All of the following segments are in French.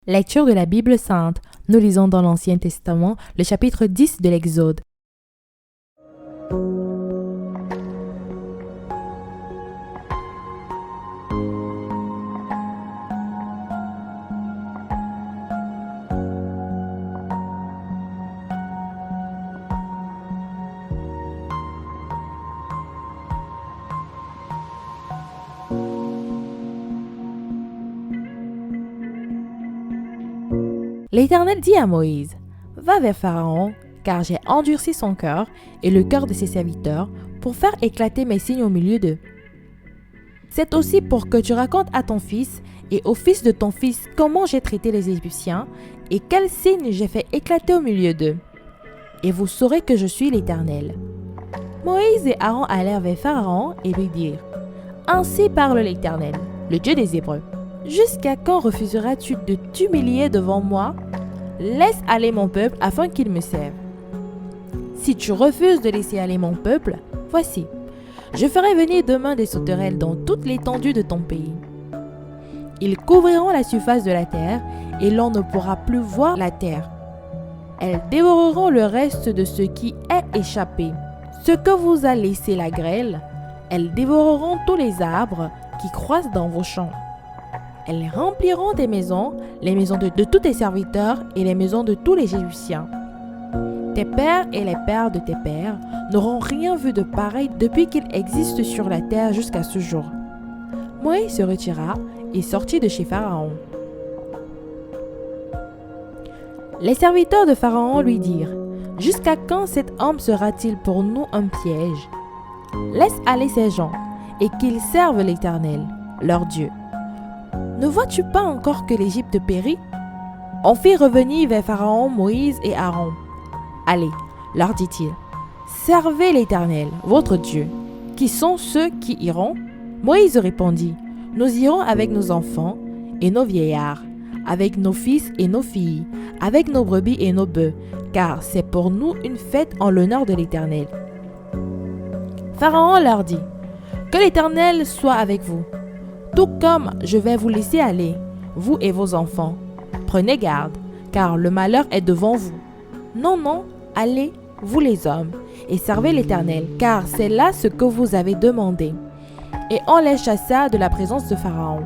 Lecture de la Bible sainte. Nous lisons dans l'Ancien Testament le chapitre 10 de l'Exode. L'Éternel dit à Moïse, « Va vers Pharaon, car j'ai endurci son cœur et le cœur de ses serviteurs pour faire éclater mes signes au milieu d'eux. C'est aussi pour que tu racontes à ton fils et au fils de ton fils comment j'ai traité les Égyptiens et quels signes j'ai fait éclater au milieu d'eux. Et vous saurez que je suis l'Éternel. » Moïse et Aaron allèrent vers Pharaon et lui dirent, « Ainsi parle l'Éternel, le Dieu des Hébreux. Jusqu'à quand refuseras-tu de t'humilier devant moi? Laisse aller mon peuple afin qu'il me serve. Si tu refuses de laisser aller mon peuple, voici, je ferai venir demain des sauterelles dans toute l'étendue de ton pays. Ils couvriront la surface de la terre et l'on ne pourra plus voir la terre. Elles dévoreront le reste de ce qui est échappé. Ce que vous a laissé la grêle, elles dévoreront tous les arbres qui croissent dans vos champs. Elles rempliront tes maisons, les maisons de tous tes serviteurs et les maisons de tous les Égyptiens. Tes pères et les pères de tes pères n'auront rien vu de pareil depuis qu'il existe sur la terre jusqu'à ce jour. » Moïse se retira et sortit de chez Pharaon. Les serviteurs de Pharaon lui dirent, « Jusqu'à quand cet homme sera-t-il pour nous un piège? Laisse aller ces gens et qu'ils servent l'Éternel, leur Dieu. Ne vois-tu pas encore que l'Égypte périt? » On fit revenir vers Pharaon Moïse et Aaron. « Allez, leur dit-il, servez l'Éternel, votre Dieu. Qui sont ceux qui iront? » Moïse répondit, « Nous irons avec nos enfants et nos vieillards, avec nos fils et nos filles, avec nos brebis et nos bœufs, car c'est pour nous une fête en l'honneur de l'Éternel. » Pharaon leur dit, « Que l'Éternel soit avec vous. Tout comme je vais vous laisser aller, vous et vos enfants. Prenez garde, car le malheur est devant vous. Non, non, allez, vous les hommes, et servez l'Éternel, car c'est là ce que vous avez demandé. » Et on les chassa de la présence de Pharaon.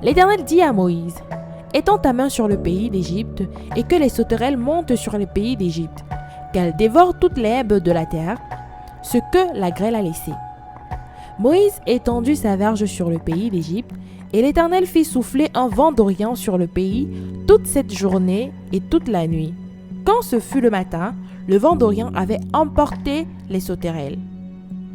L'Éternel dit à Moïse, « Étends ta main sur le pays d'Égypte, et que les sauterelles montent sur le pays d'Égypte, qu'elles dévorent toute l'herbe de la terre, ce que la grêle a laissé. » Moïse étendit sa verge sur le pays d'Égypte, et l'Éternel fit souffler un vent d'Orient sur le pays toute cette journée et toute la nuit. Quand ce fut le matin, le vent d'Orient avait emporté les sauterelles.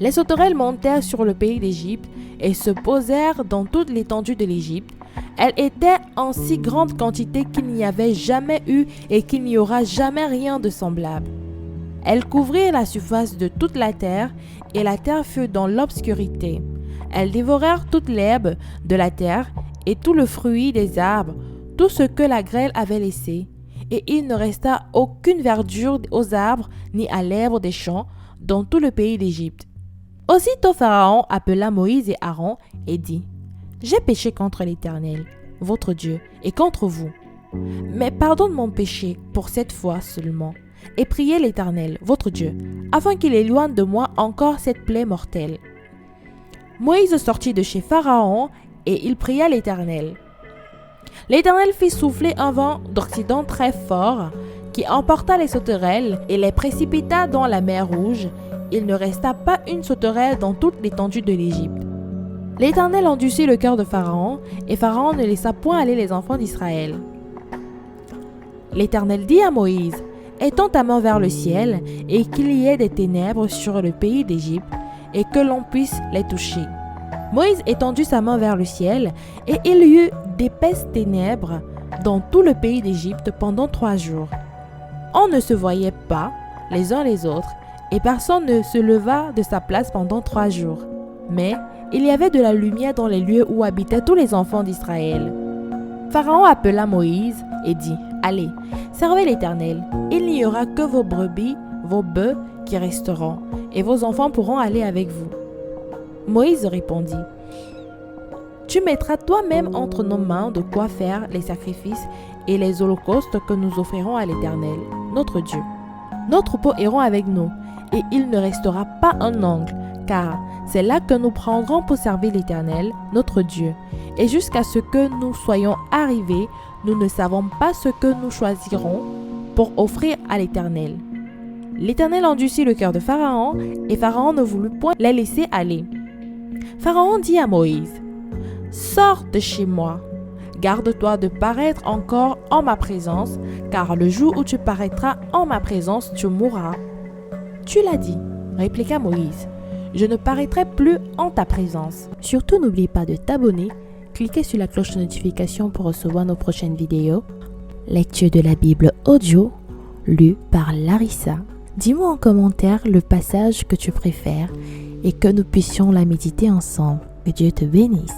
Les sauterelles montèrent sur le pays d'Égypte et se posèrent dans toute l'étendue de l'Égypte. Elles étaient en si grande quantité qu'il n'y avait jamais eu et qu'il n'y aura jamais rien de semblable. Elles couvrirent la surface de toute la terre, et la terre fut dans l'obscurité. Elles dévorèrent toute l'herbe de la terre et tout le fruit des arbres, tout ce que la grêle avait laissé, et il ne resta aucune verdure aux arbres ni à l'herbe des champs dans tout le pays d'Égypte. Aussitôt Pharaon appela Moïse et Aaron et dit, « J'ai péché contre l'Éternel, votre Dieu, et contre vous. Mais pardonne mon péché pour cette fois seulement, et priez l'Éternel, votre Dieu, afin qu'il éloigne de moi encore cette plaie mortelle. » Moïse sortit de chez Pharaon, et il pria l'Éternel. L'Éternel fit souffler un vent d'Occident très fort, qui emporta les sauterelles et les précipita dans la mer Rouge. Il ne resta pas une sauterelle dans toute l'étendue de l'Égypte. L'Éternel endurcit le cœur de Pharaon, et Pharaon ne laissa point aller les enfants d'Israël. L'Éternel dit à Moïse, « Étends ta main vers le ciel, et qu'il y ait des ténèbres sur le pays d'Égypte, et que l'on puisse les toucher. » Moïse étendit sa main vers le ciel, et il y eut d'épaisses ténèbres dans tout le pays d'Égypte pendant 3 jours. On ne se voyait pas les uns les autres, et personne ne se leva de sa place pendant 3 jours. Mais il y avait de la lumière dans les lieux où habitaient tous les enfants d'Israël. Pharaon appela Moïse et dit, « Allez, servez l'Éternel. Il n'y aura que vos brebis, vos bœufs qui resteront, et vos enfants pourront aller avec vous. » Moïse répondit, « Tu mettras toi-même entre nos mains de quoi faire les sacrifices et les holocaustes que nous offrirons à l'Éternel, notre Dieu. Notre pot iront avec nous, et il ne restera pas un angle, car c'est là que nous prendrons pour servir l'Éternel, notre Dieu. Et jusqu'à ce que nous soyons arrivés, nous ne savons pas ce que nous choisirons pour offrir à l'Éternel. L'Éternel endurcit le cœur de Pharaon, et Pharaon ne voulut point les laisser aller. Pharaon dit à Moïse, « Sors de chez moi. Garde-toi de paraître encore en ma présence, car le jour où tu paraîtras en ma présence, tu mourras. » « Tu l'as dit, » répliqua Moïse, « je ne paraîtrai plus en ta présence. » Surtout n'oublie pas de t'abonner, cliquez sur la cloche de notification pour recevoir nos prochaines vidéos. Lecture de la Bible audio, lue par Larissa. Dis-moi en commentaire le passage que tu préfères et que nous puissions la méditer ensemble. Que Dieu te bénisse.